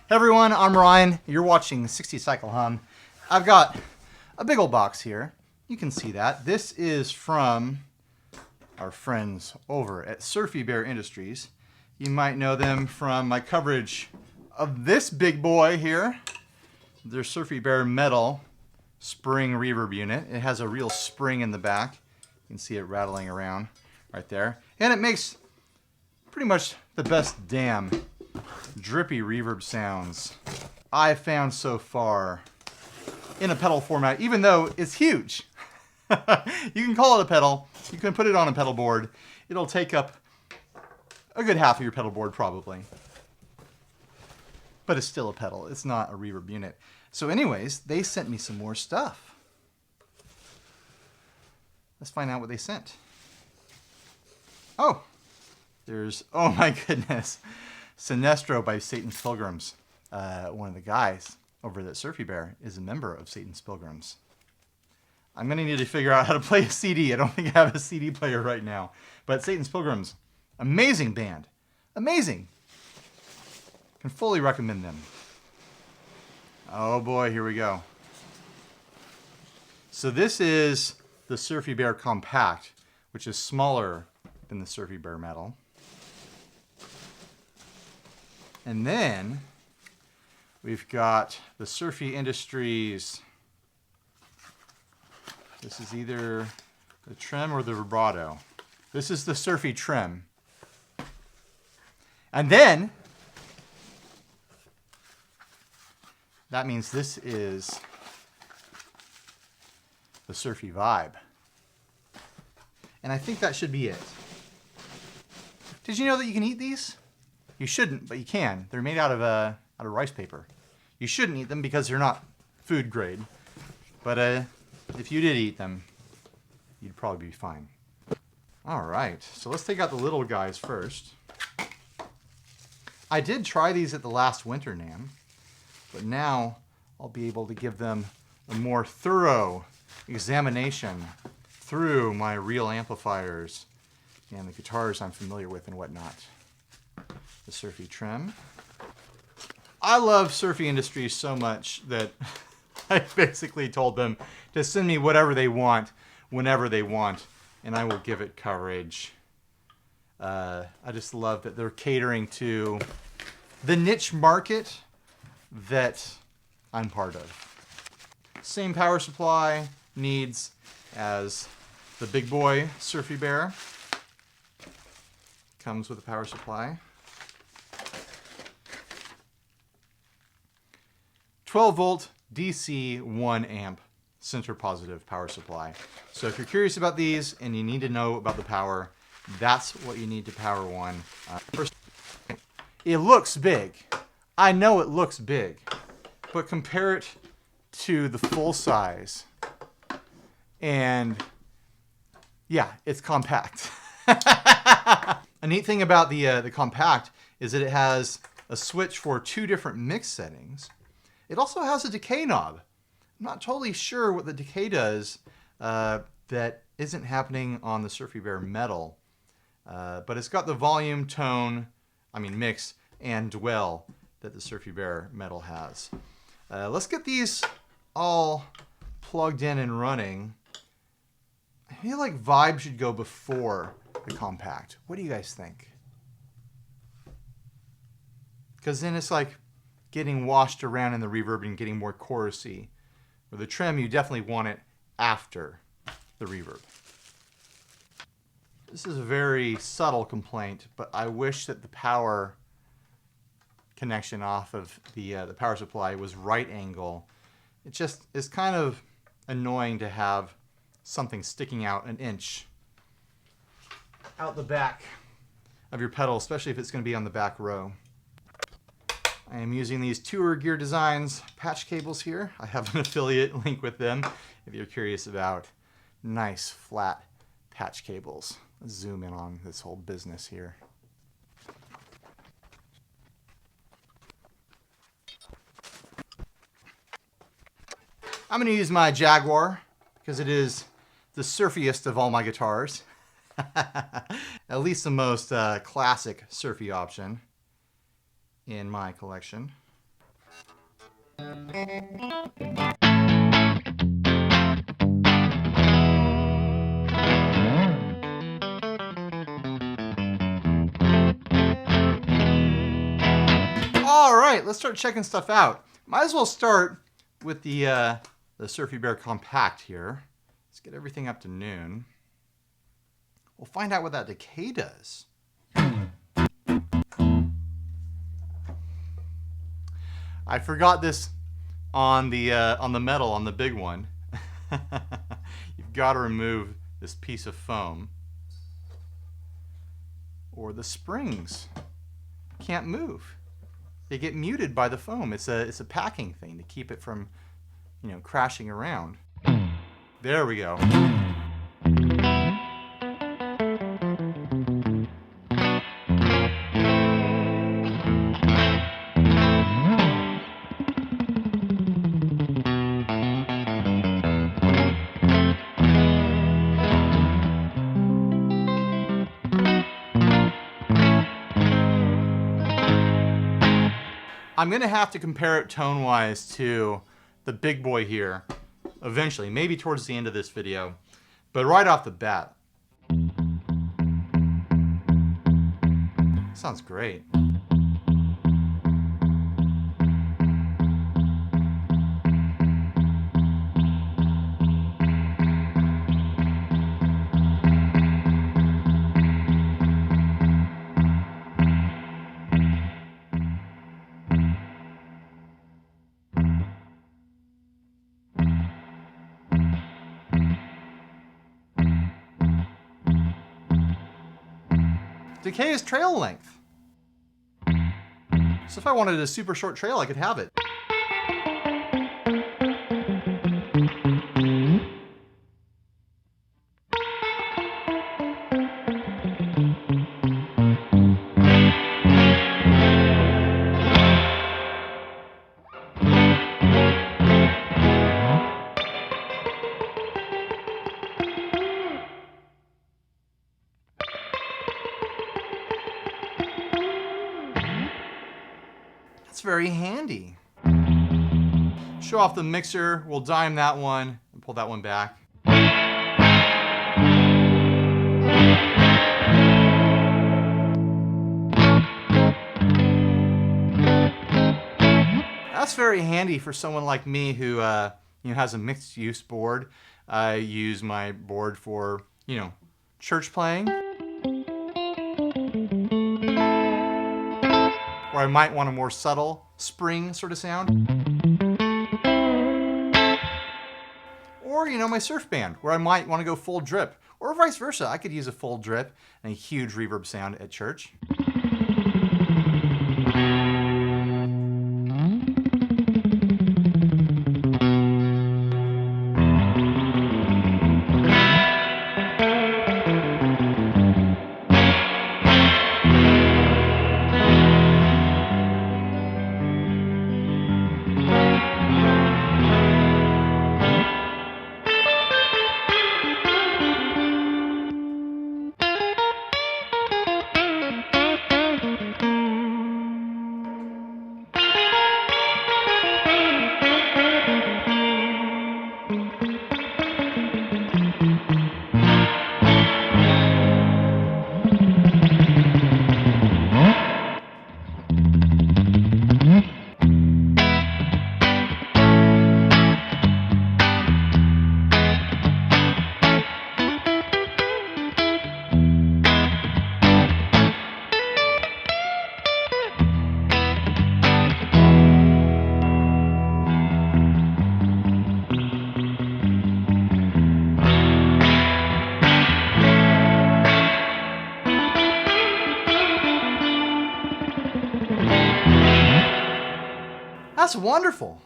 Hey everyone, I'm Ryan. You're watching 60 Cycle Hum. I've got a big old box here. You can see that. This is from our friends over at Surfy Bear Industries. You might know them from my coverage of this big boy here, their Surfy Bear metal spring reverb unit. It has a real spring in the back. You can see it rattling around right there. And it makes pretty much the best damn drippy reverb sounds I've found so far in a pedal format, even though it's huge. You can call it a pedal. You can put it on a pedal board. It'll take up a good half of your pedal board probably. But it's still a pedal. It's not a reverb unit. So anyways, they sent me some more stuff. Let's find out what they sent. Oh, oh my goodness. Sinestro by Satan's Pilgrims. One of the guys over at Surfy Bear is a member of Satan's Pilgrims. I'm going to need to figure out how to play a CD. I don't think I have a CD player right now. But Satan's Pilgrims, amazing band. Amazing. Can fully recommend them. Oh boy, here we go. So this is the Surfy Bear Compact, which is smaller than the Surfy Bear Metal. And then we've got the Surfy Industries. This is either the Trim or the Vibrato. This is the Surfy Trim. And then that means this is the Surfy Vibe. And I think that should be it. Did you know that you can eat these? You shouldn't, but you can. They're made out of rice paper. You shouldn't eat them because they're not food grade. But if you did eat them, you'd probably be fine. All right, so let's take out the little guys first. I did try these at the last Winter NAMM, but now I'll be able to give them a more thorough examination through my real amplifiers and the guitars I'm familiar with and whatnot. The Surfy Trim. I love Surfy Industries so much that I basically told them to send me whatever they want, whenever they want, and I will give it coverage. I just love that they're catering to the niche market that I'm part of. Same power supply needs as the big boy Surfy Bear. Comes with a power supply. 12 volt DC 1 amp center positive power supply. So if you're curious about these and you need to know about the power, that's what you need to power one. First, it looks big. I know it looks big, but compare it to the full size and yeah, it's compact. A neat thing about the Compact is that it has a switch for 2 different mix settings. It also has a decay knob. I'm not totally sure what the decay does that isn't happening on the Surfy Bear Metal, but it's got the volume, tone, mix, and dwell that the Surfy Bear Metal has. Let's get these all plugged in and running. I feel like Vibe should go before the Compact. What do you guys think? Because then it's like getting washed around in the reverb and getting more chorusy. With the Trim, you definitely want it after the reverb. This is a very subtle complaint, but I wish that the power connection off of the power supply was right angle. It just is kind of annoying to have something sticking out an inch out the back of your pedal, especially if it's going to be on the back row. I am using these Tour Gear Designs patch cables here. I have an affiliate link with them if you're curious about nice flat patch cables. Let's zoom in on this whole business here. I'm going to use my Jaguar because it is the surfiest of all my guitars. At least the most classic surfy option in my collection. All right, let's start checking stuff out. Might as well start with the Surfy Bear Compact here. Let's get everything up to noon. We'll find out what that decay does. I forgot this on the metal, on the big one. You've got to remove this piece of foam, or the springs can't move. They get muted by the foam. It's a packing thing to keep it from, you know, crashing around. There we go. I'm gonna have to compare it tone-wise to the big boy here eventually, maybe towards the end of this video, but right off the bat, sounds great. Decay is trail length. So if I wanted a super short trail, I could have it. That's very handy. Show off the mixer. We'll dime that one and pull that one back. That's very handy for someone like me who you know, has a mixed use board. I use my board for, you know, church playing. Or I might want a more subtle spring sort of sound. Or, you know, my surf band, where I might want to go full drip. Or vice versa, I could use a full drip and a huge reverb sound at church. That's wonderful.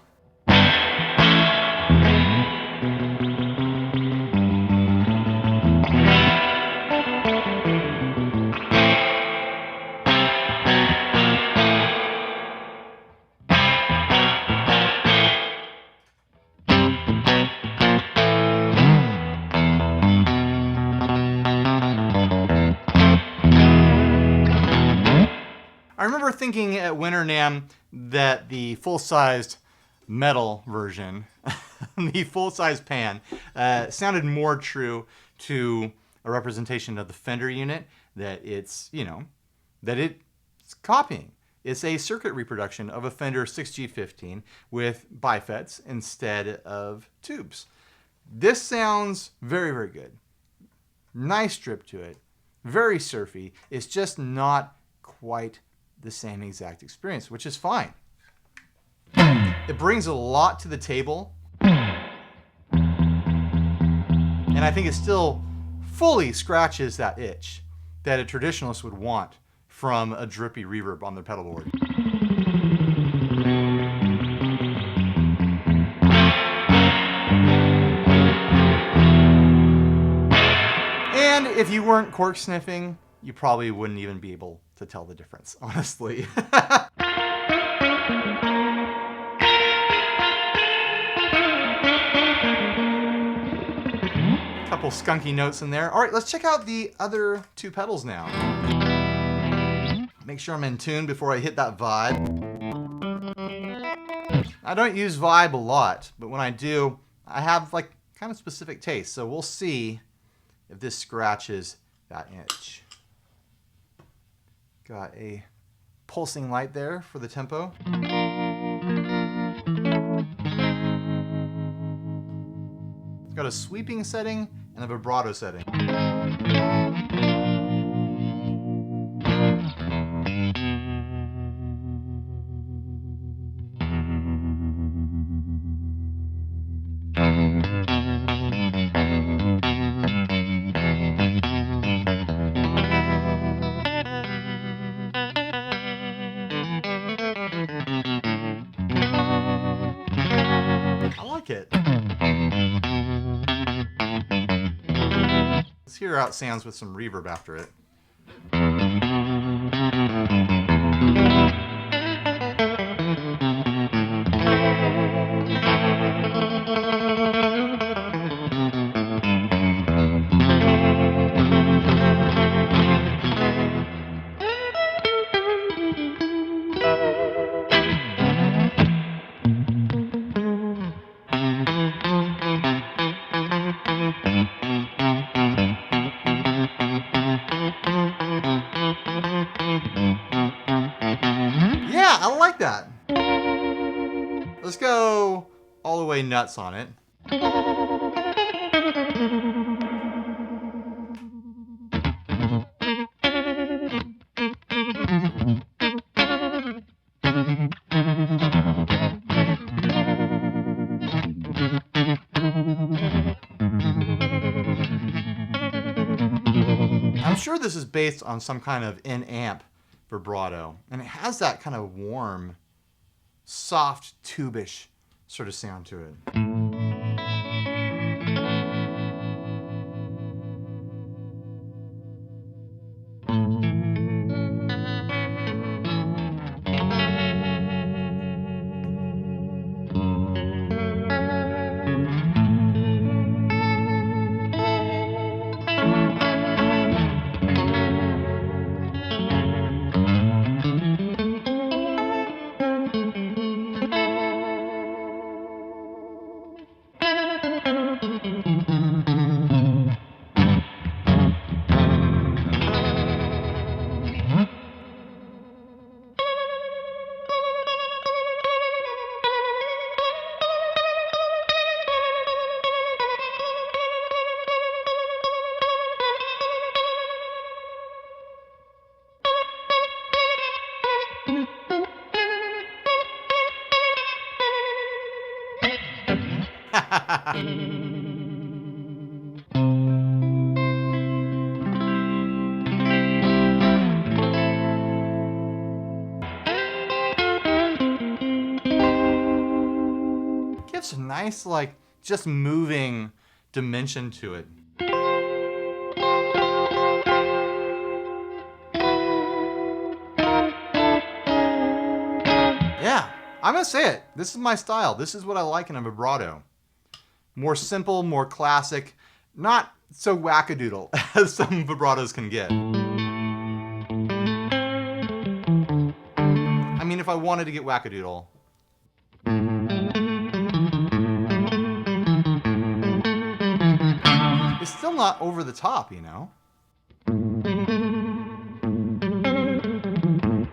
I remember thinking at Winter NAMM that the full-sized metal version, the full-size pan, sounded more true to a representation of the Fender unit that it's, that it's copying. It's a circuit reproduction of a Fender 6G15 with bifets instead of tubes. This sounds very, very good. Nice drip to it. Very surfy. It's just not quite the same exact experience, which is fine. It brings a lot to the table. And I think it still fully scratches that itch that a traditionalist would want from a drippy reverb on their pedal board. And if you weren't cork sniffing, you probably wouldn't even be able to tell the difference, honestly. Couple skunky notes in there. All right, let's check out the other two pedals now. Make sure I'm in tune before I hit that vibe. I don't use vibe a lot, but when I do, I have like kind of specific taste. So we'll see if this scratches that itch. Got a pulsing light there for the tempo. It's got a sweeping setting and a vibrato setting. I like it. Let's hear how it sounds with some reverb after it. Yeah, I like that. Let's go all the way nuts on it. I'm sure this is based on some kind of in-amp vibrato, and it has that kind of warm, soft, tube-ish sort of sound to it. Gives a nice, like, just moving dimension to it. Yeah, I'm gonna say it. This is my style. This is what I like in a vibrato. More simple, more classic, not so wackadoodle as some vibratos can get. I mean, if I wanted to get wackadoodle. still not over the top, you know?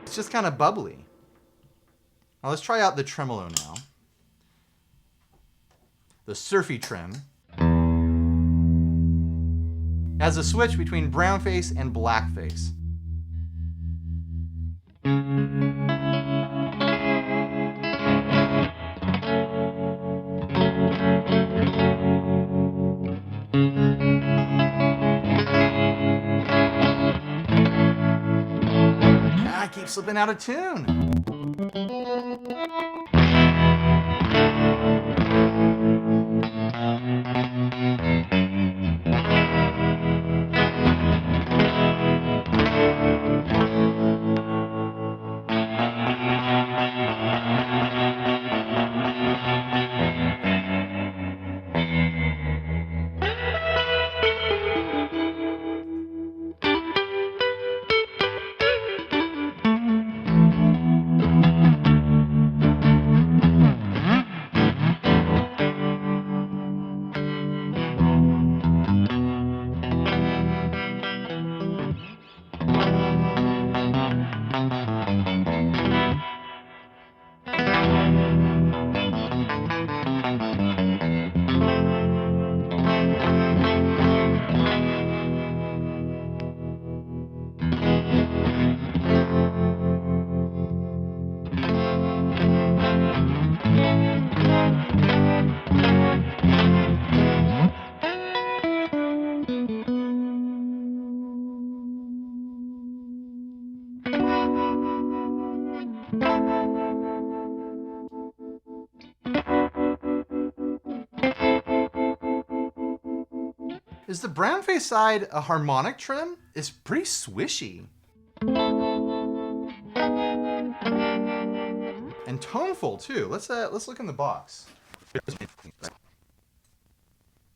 It's just kind of bubbly. Now let's try out the tremolo now. The Surfy Trim. It has a switch between brown face and black face. I keep slipping out of tune. Is the brown face side a harmonic trim? It's pretty swishy. And toneful too. Let's look in the box.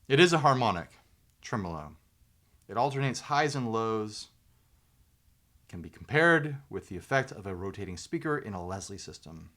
It is a harmonic tremolo. It alternates highs and lows. It can be compared with the effect of a rotating speaker in a Leslie system.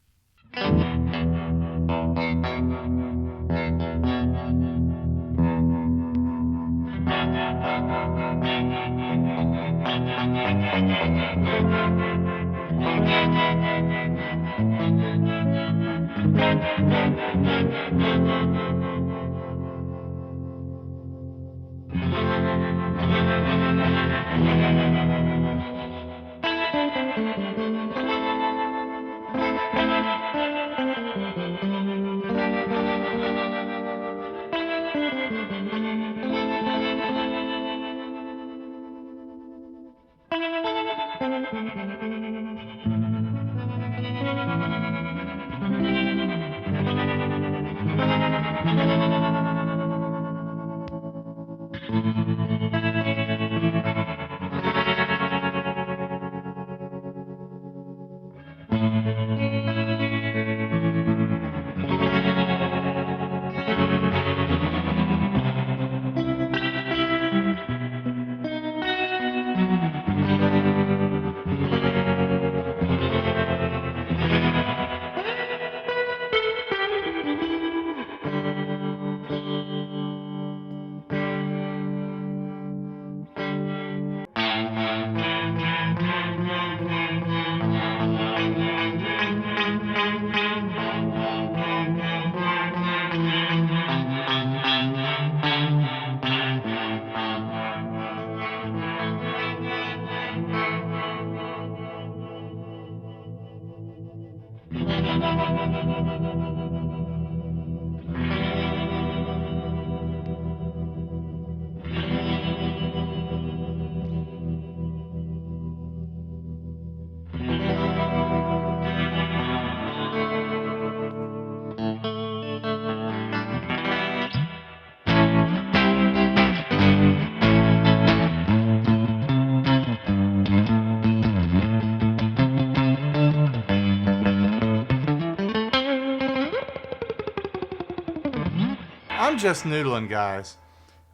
I'm just noodling, guys.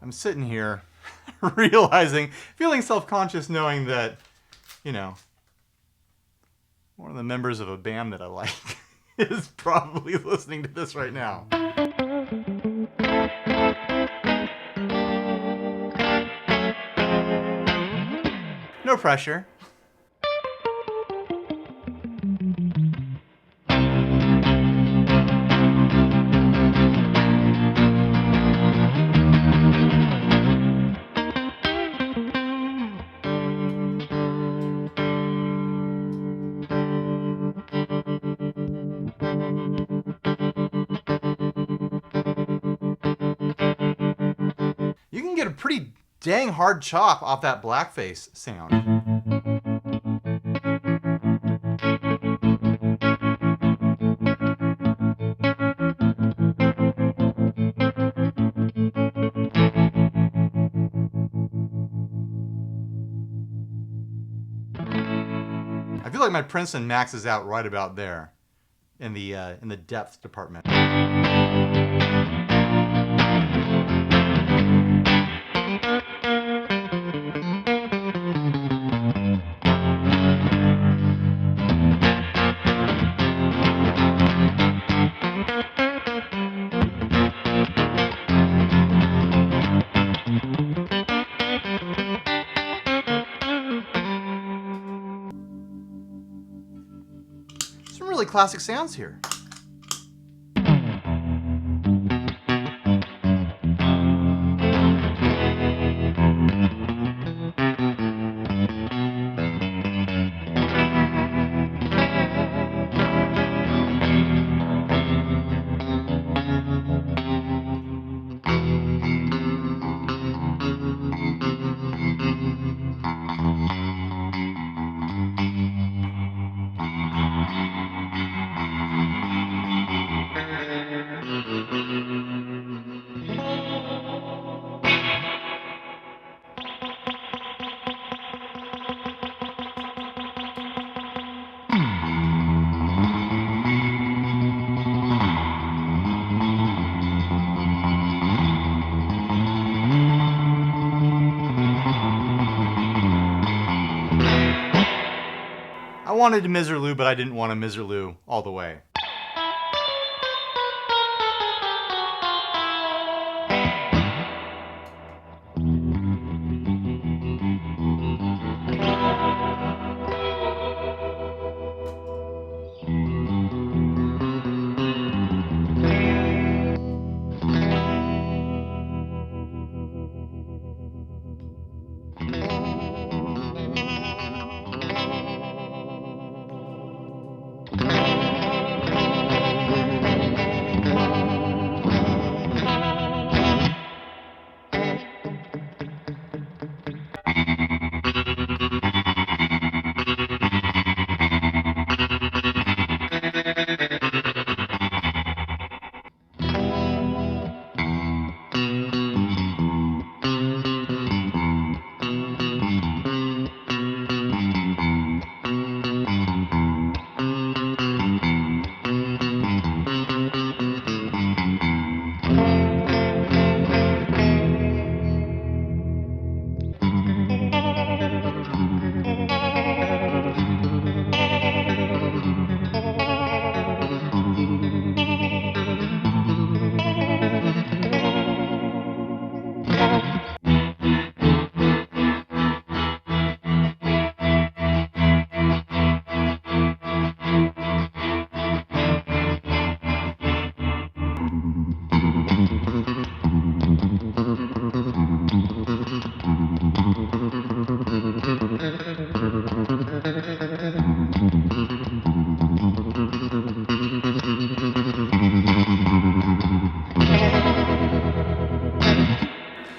I'm sitting here realizing, feeling self-conscious knowing that, you know, one of the members of a band that I like is probably listening to this right now. no pressure. You can get a pretty dang hard chop off that blackface sound. I feel like my Princeton maxes out right about there in the depth department. Some really classic sounds here. I wanted to Miserloo, but I didn't want to Miserloo all the way.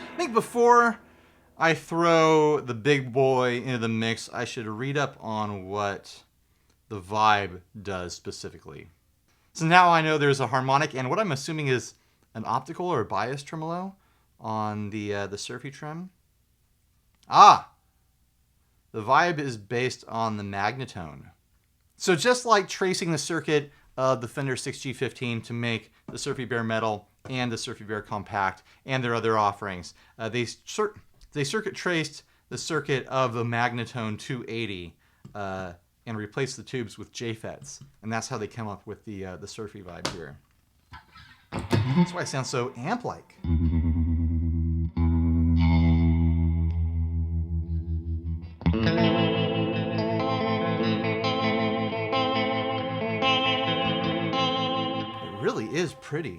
I think before I throw the big boy into the mix, I should read up on what the Vibe does specifically. So now I know there's a harmonic and what I'm assuming is an optical or bias tremolo on the Surfy Trim. Ah! The Vibe is based on the magnetone. So just like tracing the circuit of the Fender 6G15 to make the Surfy Bear Metal and the Surfy Bear Compact and their other offerings, they circuit traced the circuit of the magnetone 280 and replaced the tubes with JFETs, and that's how they come up with the Surfy Vibe here. That's why it sounds so amp-like. pretty.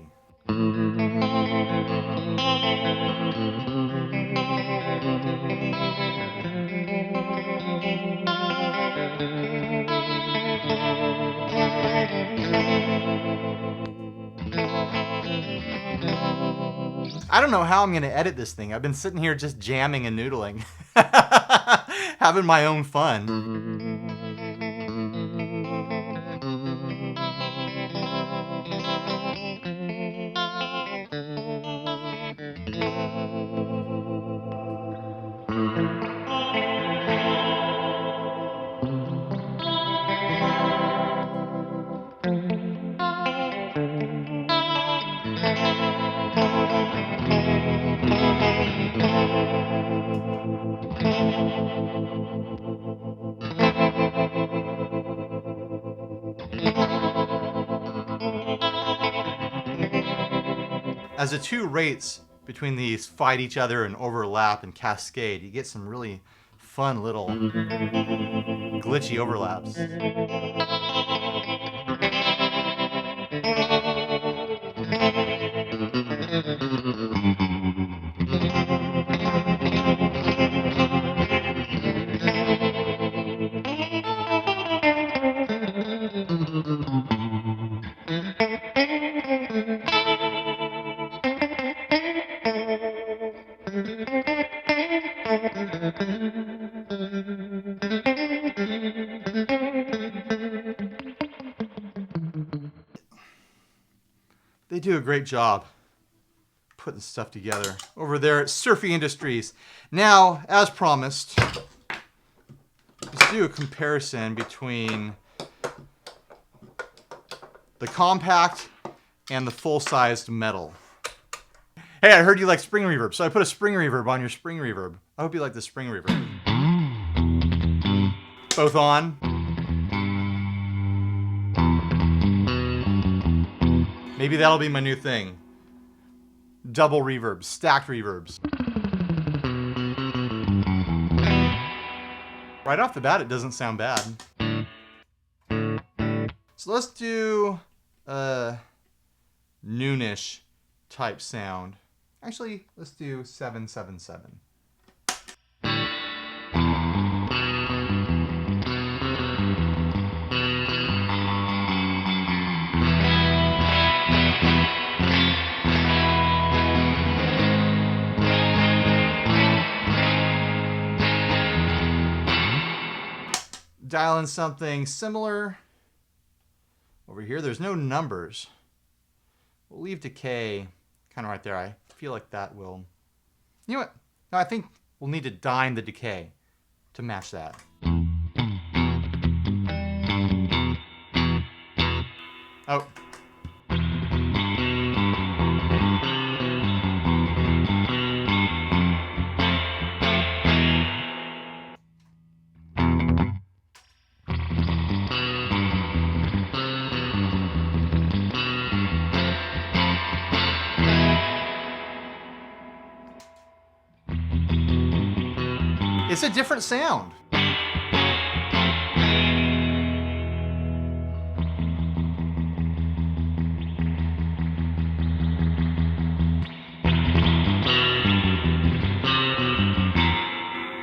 I don't know how I'm going to edit this thing. I've been sitting here just jamming and noodling, having my own fun. As the two rates between these fight each other and overlap and cascade, you get some really fun little glitchy overlaps. They do a great job putting stuff together over there at Surfy Industries. Now, as promised, let's do a comparison between the compact and the full-sized metal. Hey, I heard you like spring reverb, so I put a spring reverb on your spring reverb. I hope you like the spring reverb. Both on. Maybe that'll be my new thing. Double reverbs, stacked reverbs. Right off the bat, it doesn't sound bad. So let's do a noonish type sound. Actually, let's do 777. Dial in something similar. Over here, there's no numbers. We'll leave decay kind of right there. I feel like that will... You know what? No, I think we'll need to dime the decay to match that. Oh. It's a different sound.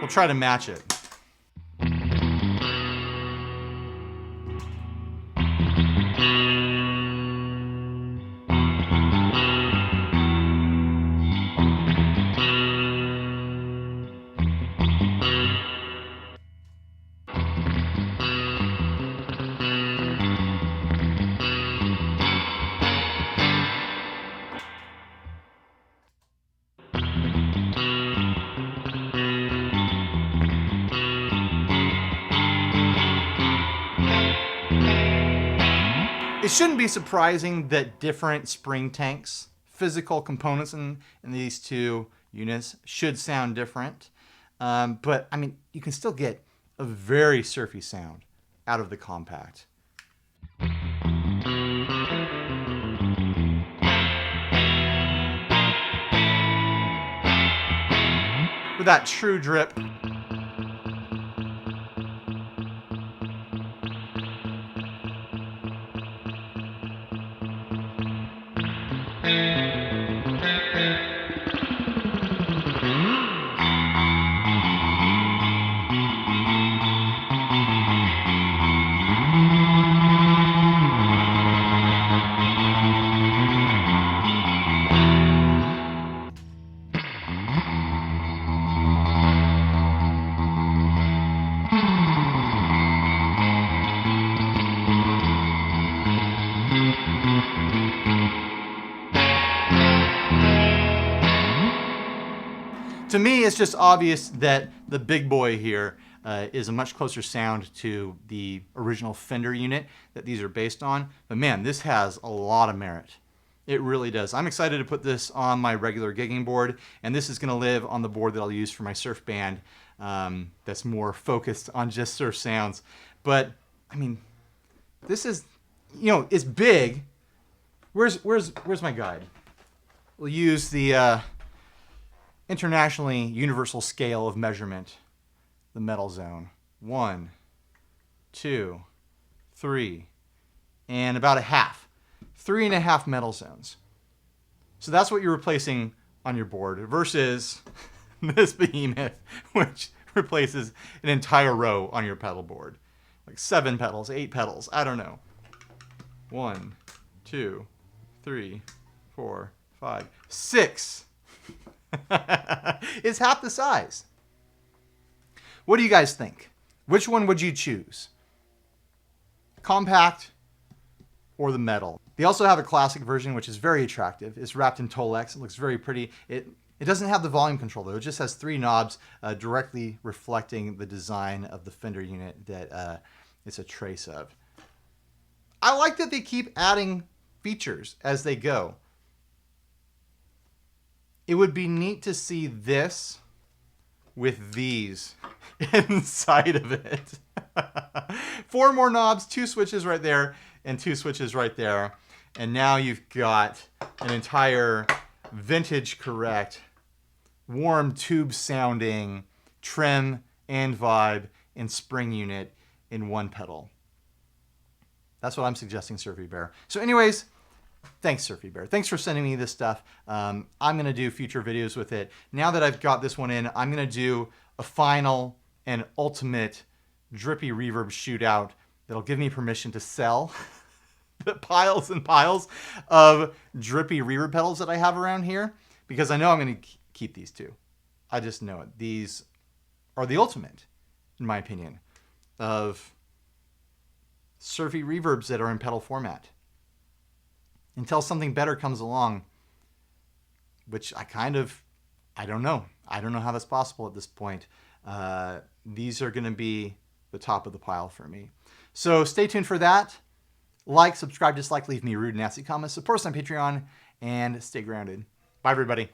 We'll try to match it. It shouldn't be surprising that different spring tanks, physical components in these two units should sound different. But, I mean, you can still get a very surfy sound out of the compact. With that true drip. To me, it's just obvious that the big boy here is a much closer sound to the original Fender unit that these are based on. But man, this has a lot of merit. It really does. I'm excited to put this on my regular gigging board, and this is going to live on the board that I'll use for my surf band that's more focused on just surf sounds. But, I mean, this is, you know, it's big. Where's my guide? We'll use the internationally universal scale of measurement, the metal zone. 1, 2, 3, and about a half. 3.5 metal zones. So that's what you're replacing on your board versus this behemoth, which replaces an entire row on your pedal board. Like 7 pedals, 8 pedals, I don't know. 1, 2, 3, 4, 5, 6. It's half the size. What do you guys think? Which one would you choose? Compact or the metal? They also have a classic version, which is very attractive. It's wrapped in Tolex. It looks very pretty. It doesn't have the volume control, though. It just has 3 knobs directly reflecting the design of the Fender unit that it's a trace of. I like that they keep adding features as they go. It would be neat to see this with these inside of it. 4 more knobs, 2 switches right there, and 2 switches right there. And now you've got an entire vintage correct, warm tube sounding Trem and Vibe and spring unit in one pedal. That's what I'm suggesting, Surfy Bear. So anyways, thanks, Surfy Bear. Thanks for sending me this stuff. I'm going to do future videos with it. Now that I've got this one in, I'm going to do a final and ultimate drippy reverb shootout that'll give me permission to sell the piles and piles of drippy reverb pedals that I have around here, because I know I'm going to keep these two. I just know it. These are the ultimate, in my opinion, of surfy reverbs that are in pedal format. Until something better comes along, which I don't know. I don't know how that's possible at this point. These are going to be the top of the pile for me. So stay tuned for that. Like, subscribe, dislike, leave me rude and nasty comments. Support us on Patreon, and stay grounded. Bye, everybody.